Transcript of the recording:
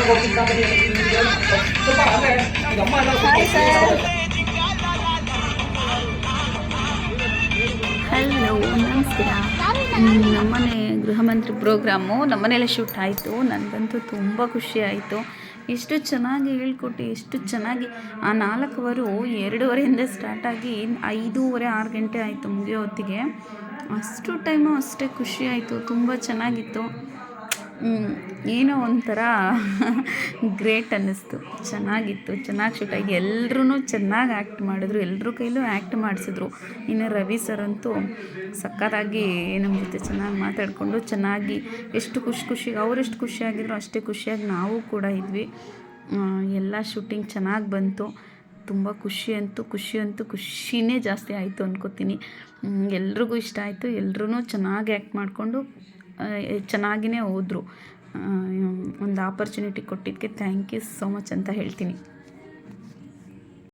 Hi sir. Hello, ನಮಸ್ಕಾರ. ನಮ್ಮನೆ ಗೃಹ ಮಂತ್ರಿ ಪ್ರೋಗ್ರಾಮು ನಮ್ಮನೇಲೆ ಶೂಟ್ ಆಯಿತು. ನನಗಂತೂ ತುಂಬ ಖುಷಿ ಆಯಿತು. ಎಷ್ಟು ಚೆನ್ನಾಗಿ ಹೇಳ್ಕೊಟ್ಟು, ಎಷ್ಟು ಚೆನ್ನಾಗಿ ಆ 4 ಅವರು 2:30 ಸ್ಟಾರ್ಟಾಗಿ 5:30 6 ಗಂಟೆ ಆಯಿತು ಮುಗಿಯೋ ಹೊತ್ತಿಗೆ. ಅಷ್ಟು ಟೈಮು ಅಷ್ಟೇ ಖುಷಿ ಆಯಿತು. ತುಂಬ ಚೆನ್ನಾಗಿತ್ತು. ಏನೋ ಒಂಥರ ಗ್ರೇಟ್ ಅನ್ನಿಸ್ತು. ಚೆನ್ನಾಗಿತ್ತು, ಚೆನ್ನಾಗಿ ಶೂಟ್ ಆಗಿ ಎಲ್ಲರೂ ಚೆನ್ನಾಗಿ ಆ್ಯಕ್ಟ್ ಮಾಡಿದ್ರು. ಎಲ್ಲರ ಕೈಲೂ ಆ್ಯಕ್ಟ್ ಮಾಡಿಸಿದ್ರು. ಇನ್ನು ರವಿ ಸರ್ ಅಂತೂ ಸಖತ್ತಾಗಿ ನಮ್ಮ ಜೊತೆ ಚೆನ್ನಾಗಿ ಮಾತಾಡಿಕೊಂಡು ಚೆನ್ನಾಗಿ ಎಷ್ಟು ಖುಷಿಗೆ ಅವರೆಷ್ಟು ಖುಷಿಯಾಗಿದ್ರು ಅಷ್ಟೇ ಖುಷಿಯಾಗಿ ನಾವು ಕೂಡ ಇದ್ವಿ. ಎಲ್ಲ ಶೂಟಿಂಗ್ ಚೆನ್ನಾಗಿ ಬಂತು. ತುಂಬ ಖುಷಿನೇ ಜಾಸ್ತಿ ಆಯಿತು ಅನ್ಕೋತೀನಿ. ಎಲ್ರಿಗೂ ಇಷ್ಟ ಆಯಿತು. ಎಲ್ಲರೂ ಚೆನ್ನಾಗಿ ಆ್ಯಕ್ಟ್ ಮಾಡಿಕೊಂಡು ಚೆನ್ನಾಗಿಯೇ ಹೋದರು. ಒಂದು ಆಪರ್ಚುನಿಟಿ ಕೊಟ್ಟಿದ್ದಕ್ಕೆ ಥ್ಯಾಂಕ್ ಯು ಸೋ ಮಚ್ ಅಂತ ಹೇಳ್ತೀನಿ.